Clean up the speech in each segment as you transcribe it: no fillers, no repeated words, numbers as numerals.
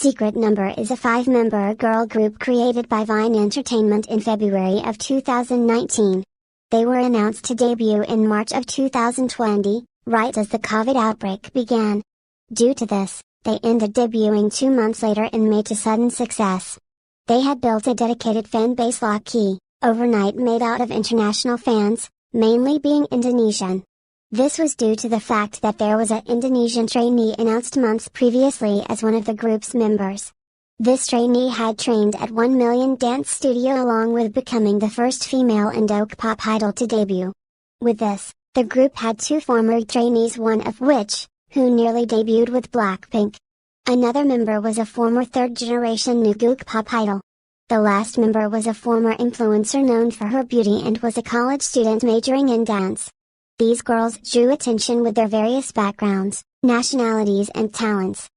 Secret Number is a 5-member girl group created by Vine Entertainment in February of 2019. They were announced to debut in March of 2020, right as the COVID outbreak began. Due to this, they ended debuting 2 months later in May to sudden success. They had built a dedicated fan base lockey, overnight made out of international fans, mainly being Indonesian. This was due to the fact that there was an Indonesian trainee announced months previously as one of the group's members. This trainee had trained at 1 Million Dance Studio along with becoming the first female Indo-pop idol to debut. With this, the group had 2 former trainees, one of which, who nearly debuted with Blackpink. Another member was a former third-generation new pop idol. The last member was a former influencer known for her beauty and was a college student majoring in dance. These girls drew attention with their various backgrounds, nationalities and talents.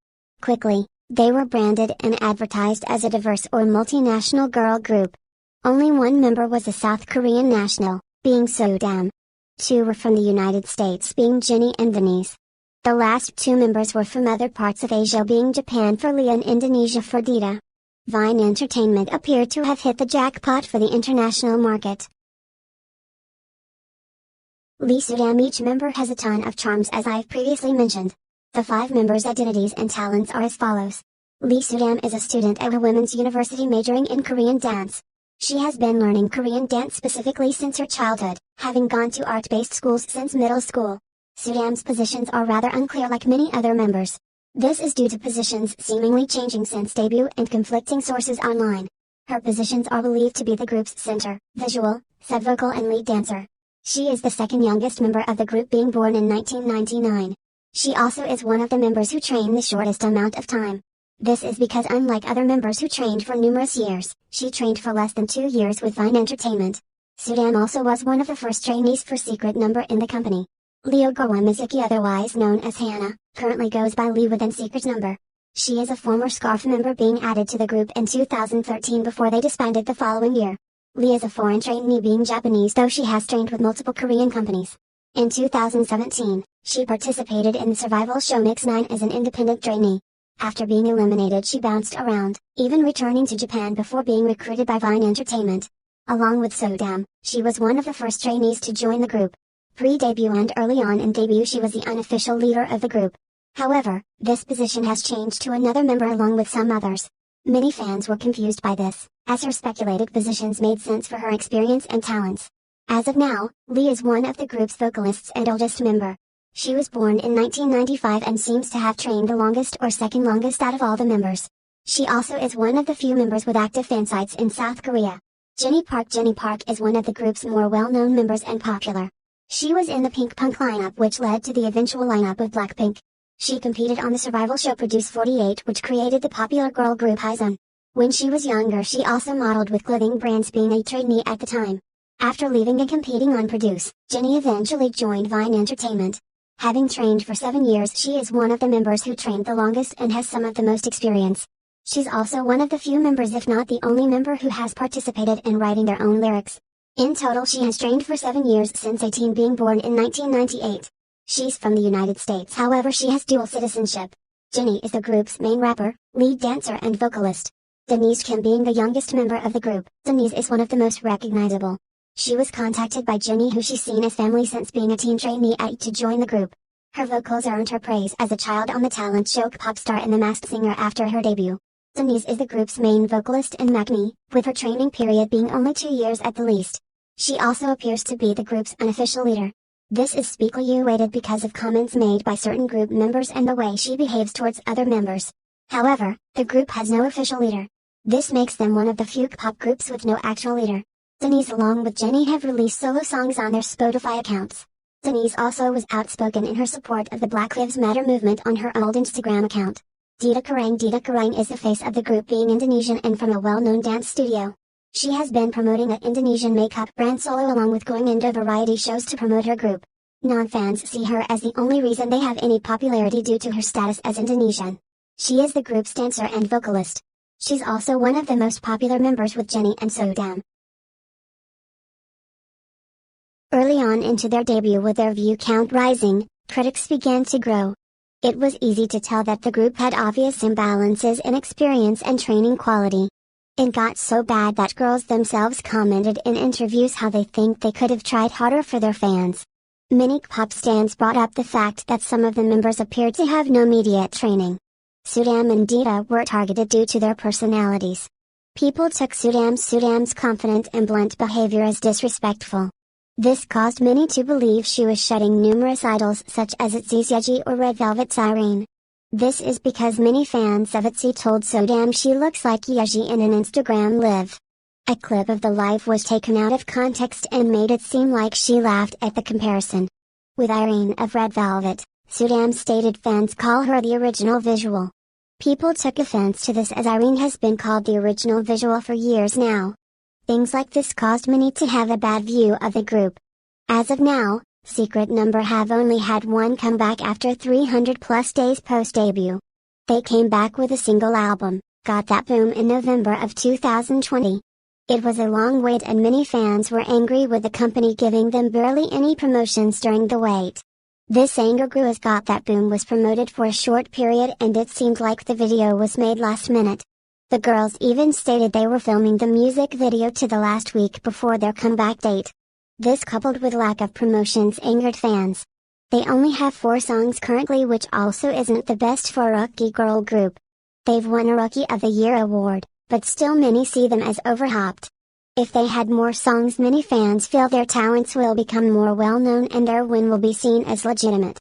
Quickly, they were branded and advertised as a diverse or multinational girl group. Only one member was a South Korean national, being Sodam. 2 were from the United States, being Jennie and Denise. The last 2 members were from other parts of Asia, being Japan for Lia and Indonesia for Dita. Vine Entertainment appeared to have hit the jackpot for the international market. Lee Sodam. Each member has a ton of charms, as I've previously mentioned. The 5 members' identities and talents are as follows. Lee Sodam is a student at a women's university majoring in Korean dance. She has been learning Korean dance specifically since her childhood, having gone to art-based schools since middle school. Sodam's positions are rather unclear, like many other members. This is due to positions seemingly changing since debut and conflicting sources online. Her positions are believed to be the group's center, visual, sub vocal and lead dancer. She is the second youngest member of the group, being born in 1999. She also is one of the members who train the shortest amount of time. This is because unlike other members who trained for numerous years, she trained for less than 2 years with Vine Entertainment. Sodam also was one of the first trainees for Secret Number in the company. Leo Mizuki, otherwise known as Hannah, currently goes by Lee within Secret Number. She is a former Scarf member, being added to the group in 2013 before they disbanded the following year. Lee is a foreign trainee, being Japanese, though she has trained with multiple Korean companies. In 2017, she participated in the survival show Mix 9 as an independent trainee. After being eliminated, she bounced around, even returning to Japan before being recruited by Vine Entertainment. Along with Sodam, she was one of the first trainees to join the group. Pre-debut and early on in debut, she was the unofficial leader of the group. However, this position has changed to another member along with some others. Many fans were confused by this, as her speculated positions made sense for her experience and talents. As of now, Lee is one of the group's vocalists and oldest member. She was born in 1995 and seems to have trained the longest or second longest out of all the members. She also is one of the few members with active fan sites in South Korea. Jennie Park. Jennie Park is one of the group's more well-known members and popular. She was in the Pink Punk lineup, which led to the eventual lineup of Blackpink. She competed on the survival show Produce 48, which created the popular girl group Hyzen. When she was younger, she also modeled with clothing brands, being a trainee at the time. After leaving and competing on Produce, Jennie eventually joined Vine Entertainment. Having trained for 7 years, she is one of the members who trained the longest and has some of the most experience. She's also one of the few members, if not the only member, who has participated in writing their own lyrics. In total, she has trained for 7 years since 18, being born in 1998. She's from the United States, however she has dual citizenship. Jennie is the group's main rapper, lead dancer and vocalist. Denise Kim, being the youngest member of the group, Denise is one of the most recognizable. She was contacted by Jennie, who she's seen as family since being a teen trainee at to join the group. Her vocals earned her praise as a child on the talent show Pop Star and The Masked Singer after her debut. Denise is the group's main vocalist in MACME, with her training period being only 2 years at the least. She also appears to be the group's unofficial leader. This is speculated because of comments made by certain group members and the way she behaves towards other members. However, the group has no official leader. This makes them one of the few pop groups with no actual leader. Denise along with Jennie have released solo songs on their Spotify accounts. Denise also was outspoken in her support of the Black Lives Matter movement on her old Instagram account. Dita Karang is the face of the group, being Indonesian and from a well-known dance studio. She has been promoting an Indonesian makeup brand solo along with going into variety shows to promote her group. Non-fans see her as the only reason they have any popularity due to her status as Indonesian. She is the group's dancer and vocalist. She's also one of the most popular members with Jennie and Sodam. Early on into their debut, with their view count rising, critics began to grow. It was easy to tell that the group had obvious imbalances in experience and training quality. It got so bad that girls themselves commented in interviews how they think they could have tried harder for their fans. Many kpop stans brought up the fact that some of the members appeared to have no media training. Sudam and Dita were targeted due to their personalities. People took Sudam's confident and blunt behavior as disrespectful. This caused many to believe she was shedding numerous idols such as ITZY's Yeji or Red Velvet's Irene. This is because many fans of ITZY told Sudam she looks like Yeji in an Instagram live. A clip of the live was taken out of context and made it seem like she laughed at the comparison. With Irene of Red Velvet, Sudam stated fans call her the original visual. People took offense to this as Irene has been called the original visual for years now. Things like this caused many to have a bad view of the group. As of now, Secret Number have only had one comeback after 300 plus days post-debut. They came back with a single album, Got That Boom, in November of 2020. It was a long wait and many fans were angry with the company giving them barely any promotions during the wait. This anger grew as Got That Boom was promoted for a short period and it seemed like the video was made last minute. The girls even stated they were filming the music video to the last week before their comeback date. This coupled with lack of promotions angered fans. They only have 4 songs currently, which also isn't the best for a rookie girl group. They've won a Rookie of the Year award, but still many see them as overhyped. If they had more songs, many fans feel their talents will become more well known and their win will be seen as legitimate.